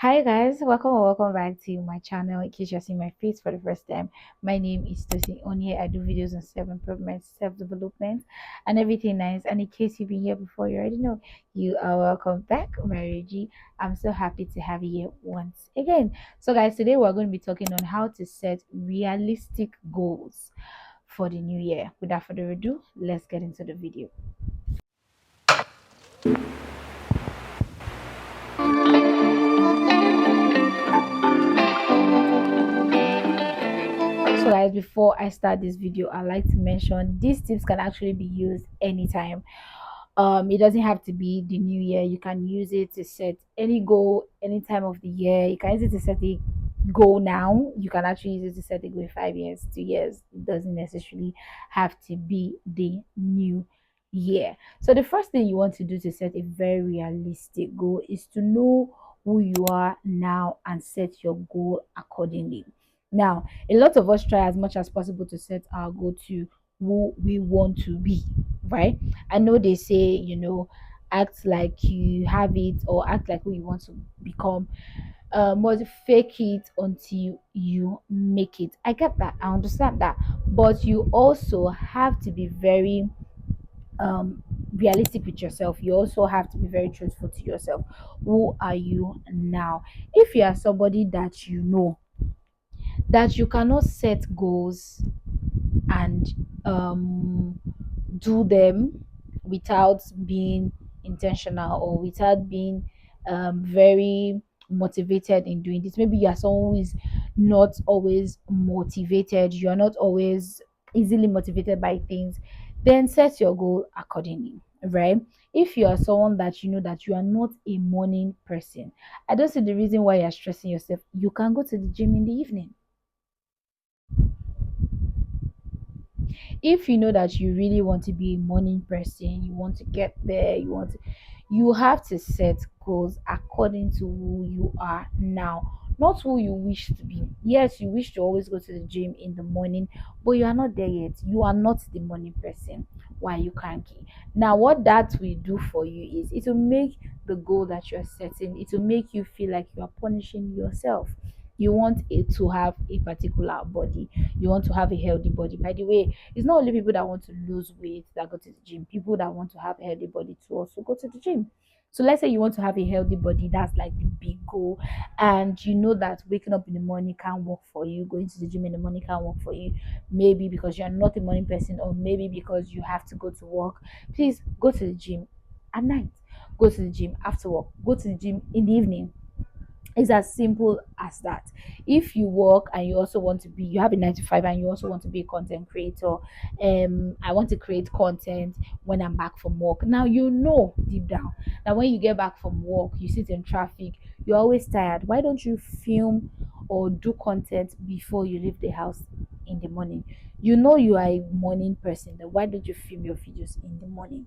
Hi guys, welcome or welcome back to my channel. In case you're seeing my face for the first time, my name is Tosi. On here, I do videos on self-improvement, self-development, and everything nice. And in case you've been here before, you already know you are welcome back, Mary G. I'm so happy to have you here once again. So, guys, today we're going to be talking on how to set realistic goals for the new year. Without further ado, let's get into the video. So guys, before I start this video, I'd like to mention these tips can actually be used anytime. It doesn't have to be the new year. You can use it to set any goal any time of the year. You can use it to set a goal now. You can actually use it to set a goal in 5 years, 2 years. It doesn't necessarily have to be the new year. So the first thing you want to do to set a very realistic goal is to know who you are now and set your goal accordingly. Now, a lot of us try as much as possible to set our goal to who we want to be, right? I know they say, act like you have it or act like who you want to become. But fake it until you make it. I get that. I understand that. But you also have to be very realistic with yourself. You also have to be very truthful to yourself. Who are you now? If you are somebody that you know that you cannot set goals and do them without being intentional or without being very motivated in doing this. Maybe you are someone who is not always motivated, you're not always easily motivated by things, then set your goal accordingly, right? If you are someone that you know that you are not a morning person, I don't see the reason why you're stressing yourself. You can go to the gym in the evening. If you know that you really want to be a morning person, you want to get there, you have to set goals according to who you are now, not who you wish to be. Yes, you wish to always go to the gym in the morning, but you are not there yet. You are not the morning person. Why you can't keep? Now what that will do for you is it will make the goal that you're setting, it will make you feel like you are punishing yourself. You want it to have a particular body, you want to have a healthy body. By the way, it's not only people that want to lose weight that go to the gym. People that want to have a healthy body to also go to the gym. So let's say you want to have a healthy body, that's like the big goal, and you know that waking up in the morning can't work for you, going to the gym in the morning can't work for you, maybe because you're not a morning person, or maybe because you have to go to work. Please go to the gym at night, go to the gym after work, go to the gym in the evening. It's as simple as that. If you work and you also want to be, you have a 9 to 5 and you also want to be a content creator, I want to create content when I'm back from work. Now you know deep down that when you get back from work, you sit in traffic, you're always tired. Why don't you film or do content before you leave the house in the morning? You know you are a morning person, then why don't you film your videos in the morning?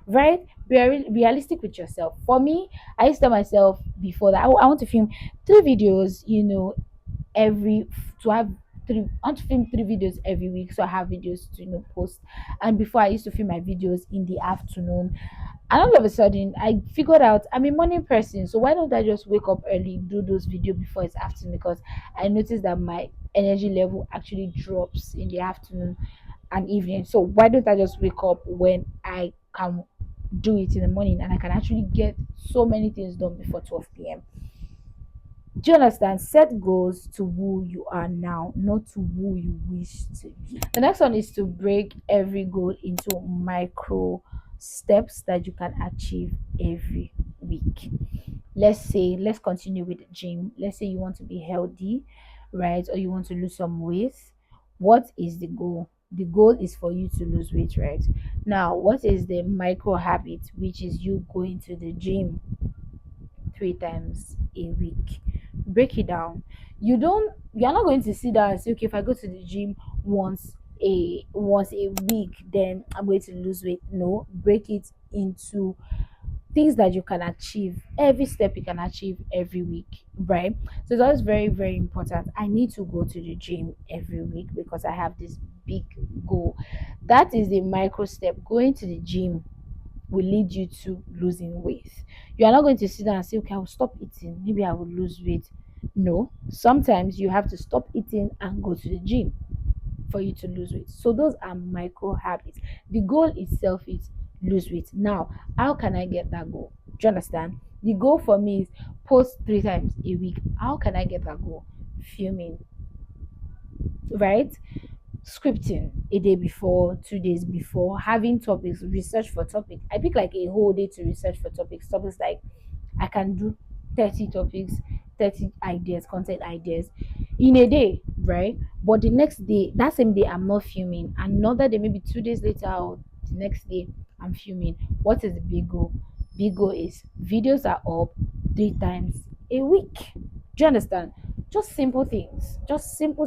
Right? Be realistic with yourself. For me, I used to tell myself before that I want to film 3 videos, every to have three I want to film 3 videos every week, so I have videos to post. And before, I used to film my videos in the afternoon, and all of a sudden I figured out I'm a morning person, so why don't I just wake up early, do those videos before it's afternoon? Because I noticed that my energy level actually drops in the afternoon and evening. So why don't I just wake up when I can do it in the morning, and I can actually get so many things done before 12 p.m. Do you understand? Set goals to who you are now, not to who you wish to be. The next one is to break every goal into micro steps that you can achieve every week. Let's continue with the gym. Let's say you want to be healthy, right? Or you want to lose some weight. What is the goal? The goal is for you to lose weight, right? Now, what is the micro habit, which is you going to the gym 3 times a week? Break it down. You're not going to sit down and say, okay, if I go to the gym once a week, then I'm going to lose weight. No, break it into things that you can achieve, every step you can achieve every week, right? So it's always very, very important. I need to go to the gym every week because I have this big goal. That is the micro step. Going to the gym will lead you to losing weight. You are not going to sit down and say, okay, I will stop eating, maybe I will lose weight. No, sometimes you have to stop eating and go to the gym for you to lose weight. So those are micro habits. The goal itself is lose weight. Now, how can I get that goal? Do you understand? The goal for me is post 3 times a week. How can I get that goal? Filming, right? Scripting a day before, 2 days before, having topics, research for topics. I pick like a whole day to research for topics. Topics like I can do 30 topics, 30 ideas, content ideas in a day, right? But the next day, that same day, I'm not filming. Another day, maybe 2 days later, or the next day, I'm filming. What is the big goal? Big goal is videos are up 3 times a week. Do you understand? Just simple things. Just simple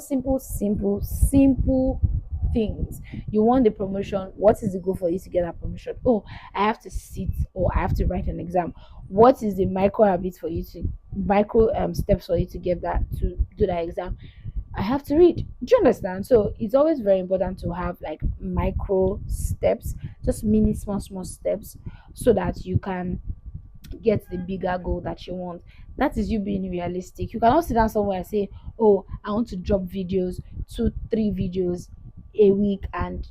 things. You want the promotion. What is the goal for you to get that promotion? Oh, I have to sit or I have to write an exam. What is the micro habits for you to micro steps for you to get that to do that exam? I have to read. Do you understand? So it's always very important to have like micro steps, just mini small steps, so that you can get the bigger goal that you want. That is you being realistic. You cannot sit down somewhere and say, oh, I want to drop videos, 2 3 videos a week, and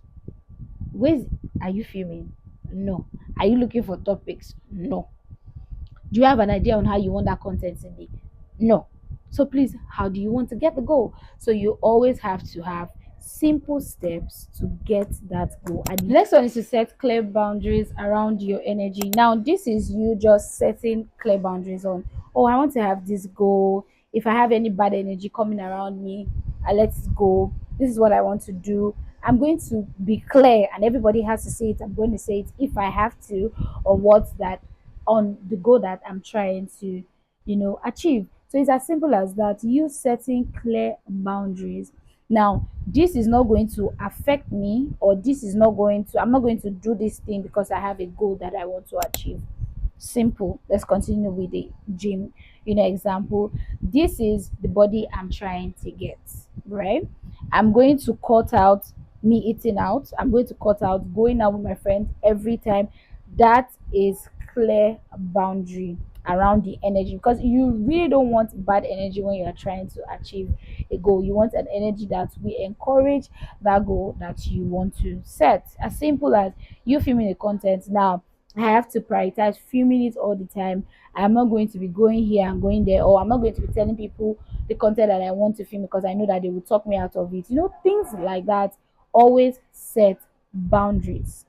where's are you filming? No. Are you looking for topics? No. Do you have an idea on how you want that content to be? No. So please, how do you want to get the goal? So you always have to have simple steps to get that goal. And the next one is to set clear boundaries around your energy. Now, this is you just setting clear boundaries on, oh, I want to have this goal. If I have any bad energy coming around me, I let it go. This is what I want to do. I'm going to be clear, and everybody has to say it. I'm going to say it if I have to, or what's that on the goal that I'm trying to, achieve. So it's as simple as that. You setting clear boundaries. Now, this is not going to affect me, or this is not going to, I'm not going to do this thing because I have a goal that I want to achieve. Simple. Let's continue with the gym, example. This is the body I'm trying to get, right? I'm going to cut out me eating out. I'm going to cut out going out with my friends every time. That is clear boundary around the energy, because you really don't want bad energy when you are trying to achieve a goal. You want an energy that will encourage that goal that you want to set. As simple as you filming the content. Now, I have to prioritize filming it all the time. I'm not going to be going here and going there, or I'm not going to be telling people the content that I want to film because I know that they will talk me out of it. Things like that. Always set boundaries,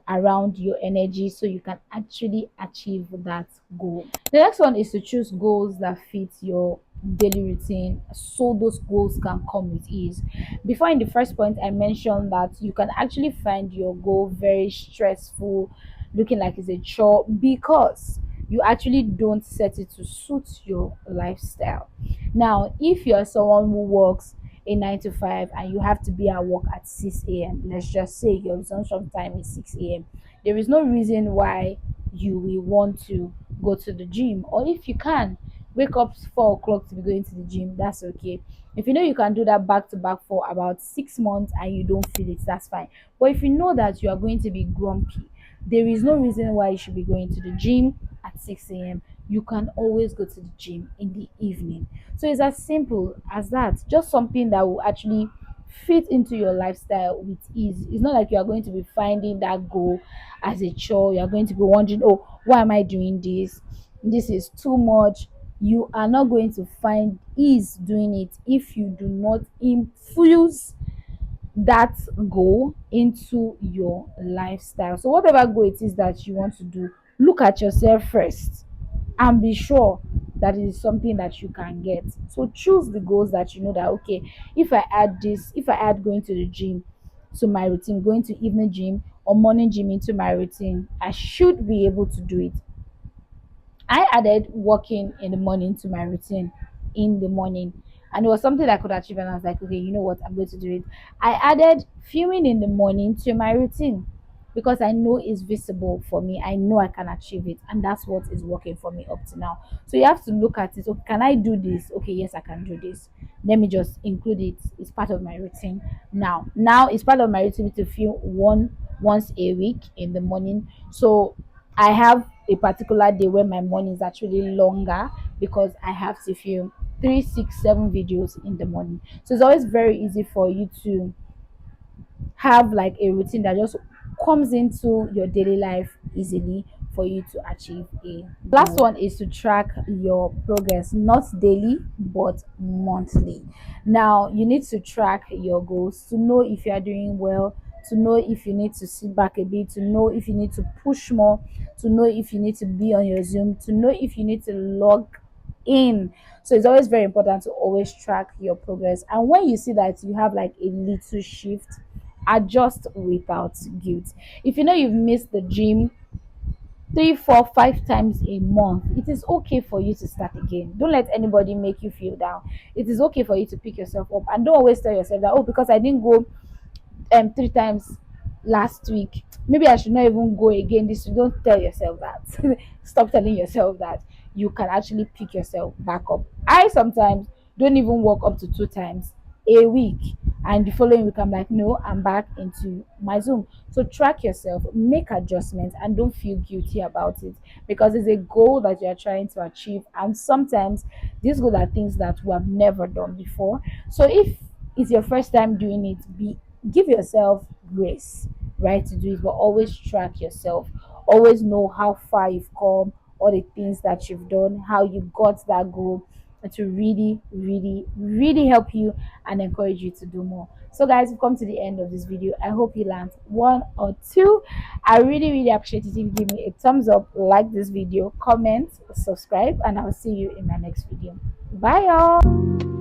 around your energy, so you can actually achieve that goal. The next one is to choose goals that fit your daily routine, so those goals can come with ease. Before, in the first point, I mentioned that you can actually find your goal very stressful, looking like it's a chore, because you actually don't set it to suit your lifestyle. Now, if you're someone who works a 9 to 5 and you have to be at work at 6 a.m., let's just say your resumption time is 6 a.m., there is no reason why you will want to go to the gym. Or if you can wake up 4 o'clock to be going to the gym, that's okay. If you know you can do that back to back for about 6 months and you don't feel it, that's fine. But if you know that you are going to be grumpy, there is no reason why you should be going to the gym at 6 a.m. You can always go to the gym in the evening. So it's as simple as that. Just something that will actually fit into your lifestyle with ease. It's not like you are going to be finding that goal as a chore. You are going to be wondering, oh, why am I doing this? This is too much. You are not going to find ease doing it if you do not infuse that goal into your lifestyle. So whatever goal it is that you want to do, look at yourself first and be sure that it is something that you can get. So choose the goals that you know that, okay, if I add this, if I add going to the gym to my routine, going to evening gym or morning gym into my routine, I should be able to do it. I added walking in the morning to my routine in the morning, and it was something I could achieve. And I was like, okay, you know what, I'm going to do it. I added filming in the morning to my routine because I know it's visible for me. I know I can achieve it, and that's what is working for me up to now. So you have to look at it. Okay, can I do this? Okay, yes, I can do this. Let me just include it. It's part of my routine now. Now it's part of my routine to film one once a week in the morning. So I have a particular day where my morning is actually longer because I have to film 3, 6, 7 videos in the morning. So it's always very easy for you to have like a routine that just comes into your daily life easily for you to achieve a last one is to track your progress, not daily but monthly. Now you need to track your goals to know if you are doing well, to know if you need to sit back a bit, to know if you need to push more, to know if you need to be on your Zoom, to know if you need to log in. So it's always very important to always track your progress, and when you see that you have like a little shift, adjust without guilt. If you know you've missed the gym 3, 4, 5 times a month, it is okay for you to start again. Don't let anybody make you feel down. It is okay for you to pick yourself up, and don't always tell yourself that, oh, because I didn't go 3 times last week, maybe I should not even go again this week. Don't tell yourself that. Stop telling yourself that. You can actually pick yourself back up. I sometimes don't even walk up to 2 times a week, and the following week I'm like, no, I'm back into my Zoom. So track yourself, make adjustments, and don't feel guilty about it, because it's a goal that you are trying to achieve, and sometimes these goals are things that we have never done before. So if it's your first time doing it, be give yourself grace, right, to do it, but always track yourself. Always know how far you've come, all the things that you've done, how you got that goal, and to really, really, really help you and encourage you to do more. So, guys, we've come to the end of this video. I hope you learned one or two. I really, really appreciate it if you give me a thumbs up, like this video, comment, subscribe, and I'll see you in my next video. Bye, y'all.